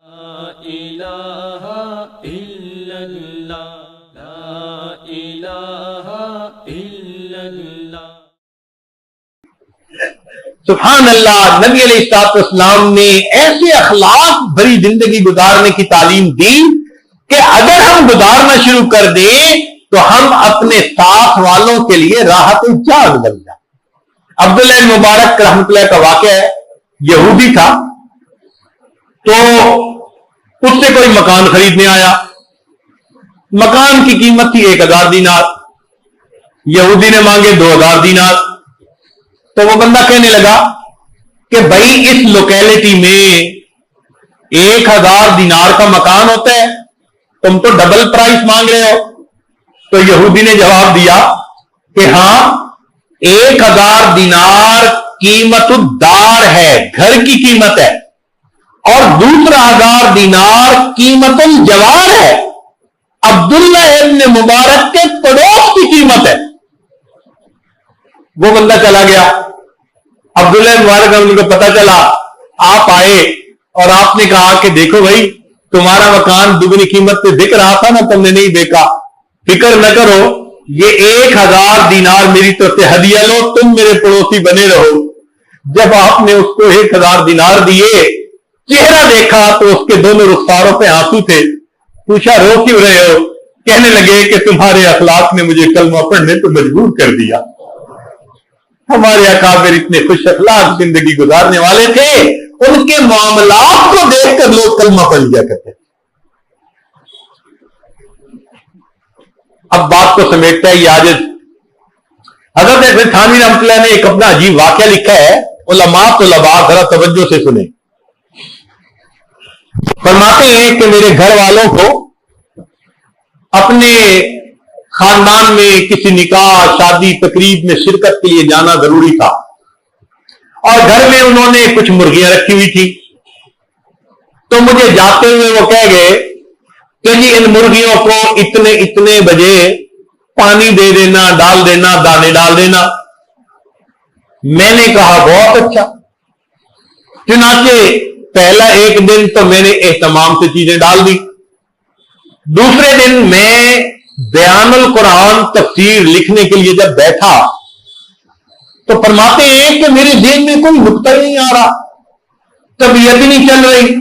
لا الہ الا اللہ لا الہ الا اللہ۔ سبحان اللہ، نبی علیہ السلام نے ایسے اخلاق بھری زندگی گزارنے کی تعلیم دی کہ اگر ہم گزارنا شروع کر دیں تو ہم اپنے ساتھ والوں کے لیے راحت جاگ بن جائیں۔ عبداللہ مبارک رحمۃ اللہ کا واقعہ ہے، یہودی تھا تو اس سے کوئی مکان خریدنے آیا، مکان کی قیمت تھی 1000 دینار، یہودی نے مانگے 2000 دینار۔ تو وہ بندہ کہنے لگا کہ بھائی اس لوکیلٹی میں 1000 دینار کا مکان ہوتا ہے، تم تو ڈبل پرائس مانگ رہے ہو۔ تو یہودی نے جواب دیا کہ ہاں 1000 دینار قیمت الدار ہے، گھر کی قیمت ہے، اور دوسرا 1000 دینار قیمت الجوار ہے، عبداللہ ابن مبارک کے پڑوس کی قیمت ہے۔ وہ بندہ چلا گیا، عبداللہ مبارک کو پتا چلا، آپ آئے اور آپ نے کہا کہ دیکھو بھائی تمہارا مکان دگنی قیمت پہ بک رہا تھا نا، تم نے نہیں دیکھا، فکر نہ کرو، یہ 1000 دینار میری طرف سے ہدیہ لو، تم میرے پڑوسی بنے رہو۔ جب آپ نے اس کو 1000 دینار دیے، چہرہ دیکھا تو اس کے دونوں رخساروں پہ آنسو تھے۔ پوچھا رو کیوں رہے ہو؟ کہنے لگے کہ تمہارے اخلاق نے مجھے کلمہ پڑھنے پہ مجبور کر دیا۔ ہمارے اکابر اتنے خوش اخلاق زندگی گزارنے والے تھے، ان کے معاملات کو دیکھ کر لوگ کلمہ پڑھ لیا کرتے۔ اب بات کو سمیٹتا ہے یہ عاجز حضرت تھانوی رحمۃ اللہ نے ایک اپنا عجیب واقعہ لکھا ہے، علماء طلباء ذرا توجہ سے سنیں۔ فرماتے ہیں کہ میرے گھر والوں کو اپنے خاندان میں کسی نکاح شادی تقریب میں شرکت کے لیے جانا ضروری تھا، اور گھر میں انہوں نے کچھ مرغیاں رکھی ہوئی تھی۔ تو مجھے جاتے ہوئے وہ کہہ گئے کہ جی ان مرغیوں کو اتنے بجے پانی دے دینا، ڈال دینا، دانے ڈال دینا۔ میں نے کہا بہت اچھا۔ چنانچہ پہلا ایک دن تو میں نے اہتمام سے چیزیں ڈال دی، دوسرے دن میں بیان القرآن تفسیر لکھنے کے لیے جب بیٹھا تو فرماتے ہیں کہ میرے ذہن میں کوئی نقطہ نہیں آ رہا، طبیعت نہیں چل رہی۔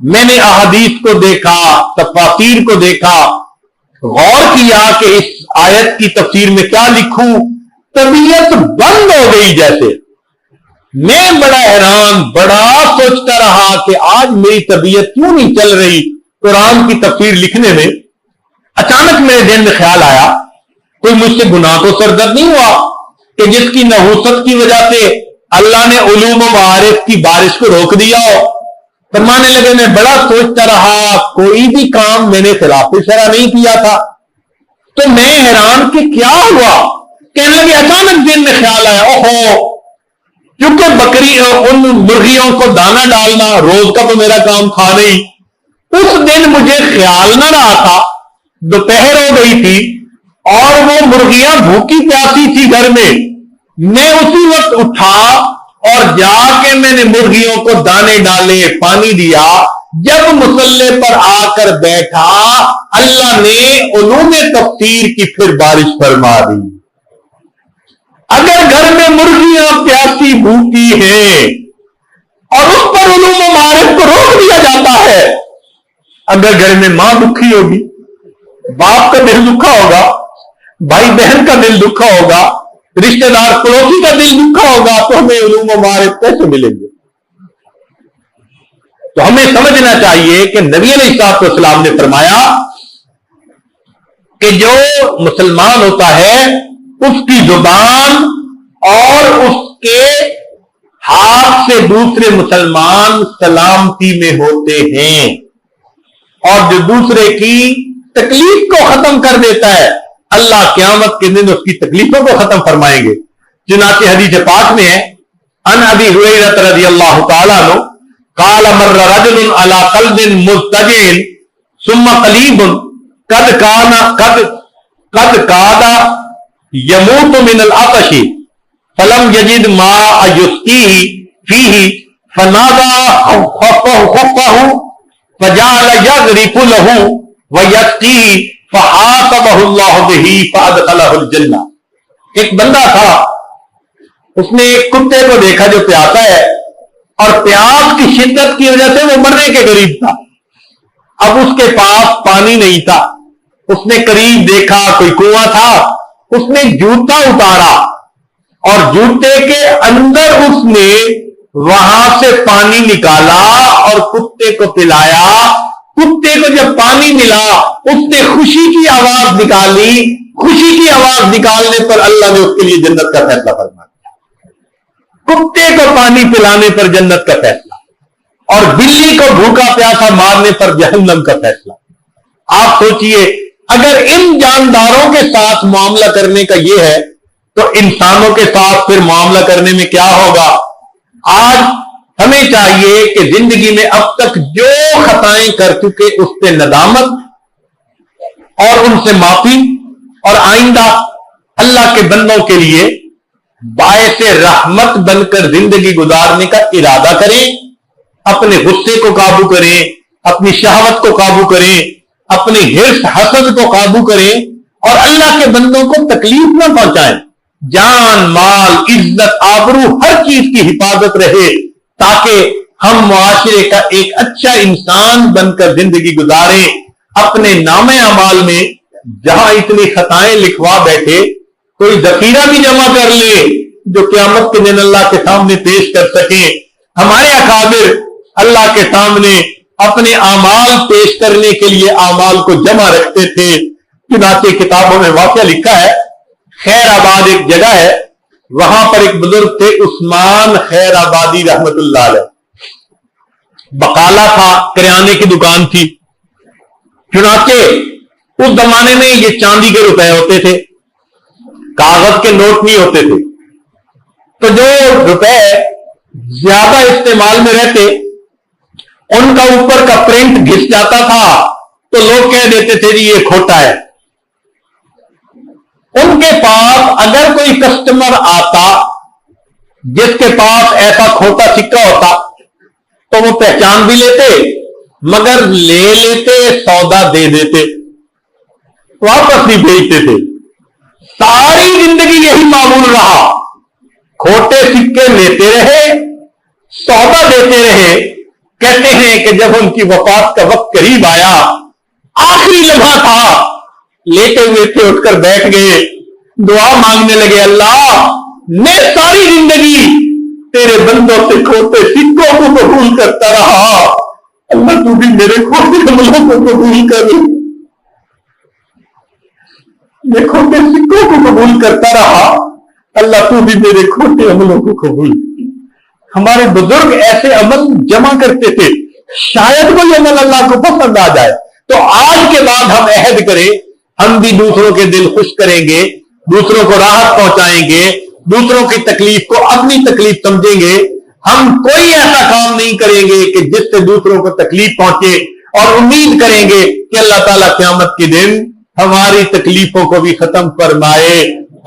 میں نے احادیث کو دیکھا، تفاسیر کو دیکھا، غور کیا کہ اس آیت کی تفسیر میں کیا لکھوں، طبیعت بند ہو گئی جیسے۔ میں بڑا حیران، بڑا سوچتا رہا کہ آج میری طبیعت کیوں نہیں چل رہی قرآن کی تفسیر لکھنے میں۔ اچانک میرے ذہن میں خیال آیا کوئی مجھ سے گناہ تو سرزد نہیں ہوا کہ جس کی نحوست کی وجہ سے اللہ نے علوم و معارف کی بارش کو روک دیا ہو۔ فرمانے لگے میں بڑا سوچتا رہا، کوئی بھی کام میں نے خلاف شرع نہیں کیا تھا۔ تو میں حیران کہ کیا ہوا؟ کہنے لگے اچانک ذہن میں خیال آیا، اوہو کیونکہ بکری ان مرغیوں کو دانا ڈالنا روز کا تو میرا کام تھا نہیں۔ اس دن مجھے خیال نہ رہا تھا، دوپہر ہو گئی تھی اور وہ مرغیاں بھوکی پیاسی تھی گھر میں۔ میں اسی وقت اٹھا اور جا کے میں نے مرغیوں کو دانے ڈالے، پانی دیا۔ جب مصلے پر آ کر بیٹھا، اللہ نے علوم تفسیر کی پھر بارش فرما دی۔ اگر گھر میں مرغیاں پیاسی بھوکی ہیں اور اس پر علوم و معارف کو روک دیا جاتا ہے، اگر گھر میں ماں دکھی ہوگی، باپ کا دل دکھا ہوگا، بھائی بہن کا دل دکھا ہوگا، رشتہ دار پڑوسی کا دل دکھا ہوگا، تو ہمیں علوم و معارف کیسے ملیں گے؟ تو ہمیں سمجھنا چاہیے کہ نبی علیہ السلام نے فرمایا کہ جو مسلمان ہوتا ہے اس کی زبان اور اس کے ہاتھ سے دوسرے مسلمان سلامتی میں ہوتے ہیں، اور جو دوسرے کی تکلیف کو ختم کر دیتا ہے اللہ قیامت کے دن اس کی تکلیفوں کو ختم فرمائیں گے۔ چنانچہ حدیث پاک میں ہے، ان ابی ہریرہ رضی اللہ تعالی عنہ قال مر رجل على قلب مضطجع ثم قلیب قد کاد يموت من العطش فلم يجد ماء يسقيه فيه فنادى خفه فجعل يغرف له ويسقيه فعاقبه الله به فادخله الجنہ. ایک بندہ تھا، اس نے ایک کتے کو دیکھا جو پیاسا ہے، اور پیاس کی شدت کی وجہ سے وہ مرنے کے قریب تھا. اب اس کے پاس پانی نہیں تھا. اس نے قریب دیکھا کوئی کنواں تھا، اس نے جوتا اتارا اور جوتے کے اندر اس نے وہاں سے پانی نکالا اور کتے کو پلایا. کتے کو جب پانی ملا اس نے خوشی کی آواز نکالی. خوشی کی آواز نکالنے پر اللہ نے اس کے لیے جنت کا فیصلہ فرما دیا. کتے کو پانی پلانے پر جنت کا فیصلہ، اور بلی کو بھوکا پیاسا مارنے پر جہنم کا فیصلہ. آپ سوچئے اگر ان جانداروں کے ساتھ معاملہ کرنے کا یہ ہے تو انسانوں کے ساتھ پھر معاملہ کرنے میں کیا ہوگا؟ آج ہمیں چاہیے کہ زندگی میں اب تک جو خطائیں کر چکے اس سے ندامت اور ان سے معافی، اور آئندہ اللہ کے بندوں کے لیے باعث رحمت بن کر زندگی گزارنے کا ارادہ کریں. اپنے غصے کو قابو کریں، اپنی شہوت کو قابو کریں، اپنی حرص حسد کو قابو کریں، اور اللہ کے بندوں کو تکلیف نہ پہنچائیں. جان، مال، عزت، آبرو، ہر چیز کی حفاظت رہے تاکہ ہم معاشرے کا ایک اچھا انسان بن کر زندگی گزاریں. اپنے نام اعمال میں جہاں اتنی خطائیں لکھوا بیٹھے کوئی ذخیرہ بھی جمع کر لے جو قیامت کے دن اللہ کے سامنے پیش کر سکیں. ہمارے اکابر اللہ کے سامنے اپنے اعمال پیش کرنے کے لیے اعمال کو جمع رکھتے تھے. چنانچہ کتابوں میں واقعہ لکھا ہے، خیر آباد ایک جگہ ہے، وہاں پر ایک بزرگ تھے عثمان خیر آبادی رحمت اللہ علیہ. بقالہ تھا، کریانے کی دکان تھی. چنانچہ اس زمانے میں یہ چاندی کے روپے ہوتے تھے، کاغذ کے نوٹ نہیں ہوتے تھے. تو جو روپے زیادہ استعمال میں رہتے ان کا اوپر کا پرنٹ گھس جاتا تھا تو لوگ کہہ دیتے تھے جی یہ کھوٹا ہے. ان کے پاس اگر کوئی کسٹمر آتا جس کے پاس ایسا کھوٹا سکہ ہوتا تو وہ پہچان بھی لیتے، مگر لے لیتے، سودا دے دیتے، واپس نہیں بھیجتے تھے. ساری زندگی یہی معمول رہا، کھوٹے سکے لیتے رہے، سودا دیتے رہے. کہتے ہیں کہ جب ان کی وفات کا وقت قریب آیا، آخری لمحہ تھا، لیتے ہوئے تھے، اٹھ کر بیٹھ گئے، دعا مانگنے لگے، اللہ میں ساری زندگی تیرے بندوں سے کھوٹے سکوں کو قبول کرتا رہا، اللہ تو بھی میرے کھوٹے عملوں کو قبول کر. میں کھوٹے سکوں کو قبول کرتا رہا، اللہ تو بھی میرے کھوٹے عملوں کو قبول. ہمارے بزرگ ایسے عمل جمع کرتے تھے، شاید کوئی عمل اللہ کو پسند آ جائے. تو آج کے بعد ہم عہد کریں، ہم بھی دوسروں کے دل خوش کریں گے، دوسروں کو راحت پہنچائیں گے، دوسروں کی تکلیف کو اپنی تکلیف سمجھیں گے. ہم کوئی ایسا کام نہیں کریں گے کہ جس سے دوسروں کو تکلیف پہنچے، اور امید کریں گے کہ اللہ تعالیٰ قیامت کے دن ہماری تکلیفوں کو بھی ختم فرمائے،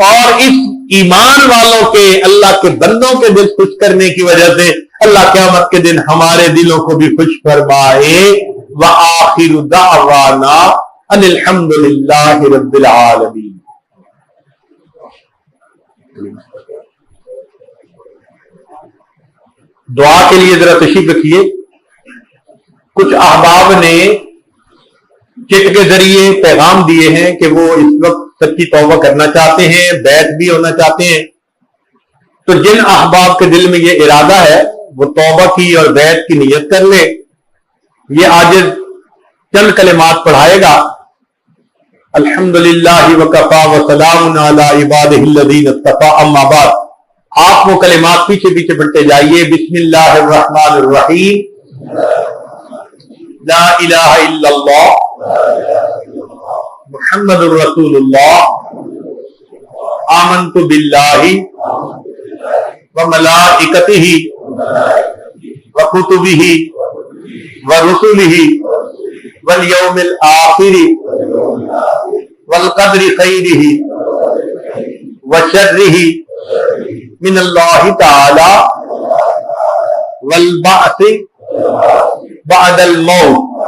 اور اس ایمان والوں کے، اللہ کے بندوں کے دل خوش کرنے کی وجہ سے اللہ قیامت کے دن ہمارے دلوں کو بھی خوش فرمائے. وآخر دعوانا ان الحمد للہ رب العالمین. دعا کے لیے ذرا تشریف رکھیے. کچھ احباب نے چٹ کے ذریعے پیغام دیے ہیں کہ وہ اس وقت سچی توبہ کرنا چاہتے ہیں، بیعت بھی ہونا چاہتے ہیں. تو جن احباب کے دل میں یہ ارادہ ہے وہ توبہ کی اور بیعت کی نیت کر لے. یہ عاجز چند کلمات پڑھائے گا. الحمدللہ وکفا وسلام علی عبادہ الذین اصطفی، اما بعد. آپ وہ کلمات پیچھے پیچھے پڑھتے جائیے. بسم اللہ الرحمن الرحیم. لا الہ الا اللہ محمد الرسول اللہ. آمنت باللہ وملائکتہ وکتبہ ورسلہ والیوم الآخر والقدر خیرہ وشرہ من اللہ تعالی والبعث بعد الموت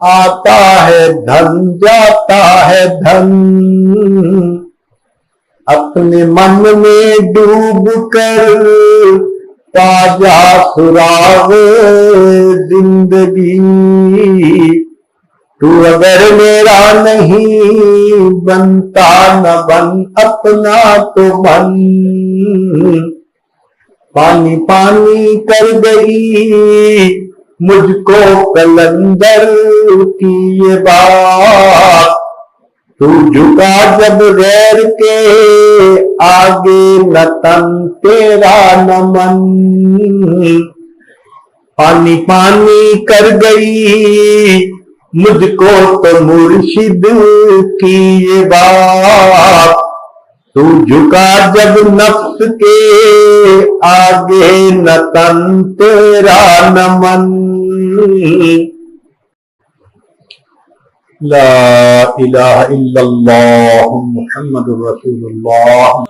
آتا ہے دھن جاتا ہے دھن، اپنے من میں ڈوب کر پا جا سراغ زندگی، تو اگر میرا نہیں بنتا نہ بن اپنا تو بن، پانی پانی کر گئی مجھ کو قلندر کی یہ بات، تو جھکا جب غیر کے آگے نہ تن تیرا نہ من، پانی پانی کر گئی مجھ کو تو مرشد کی یہ بات، تو جھکا جب نفس کے آگے نہ تن تیرا نہ من۔ لا الہ الا اللہ محمد رسول اللہ۔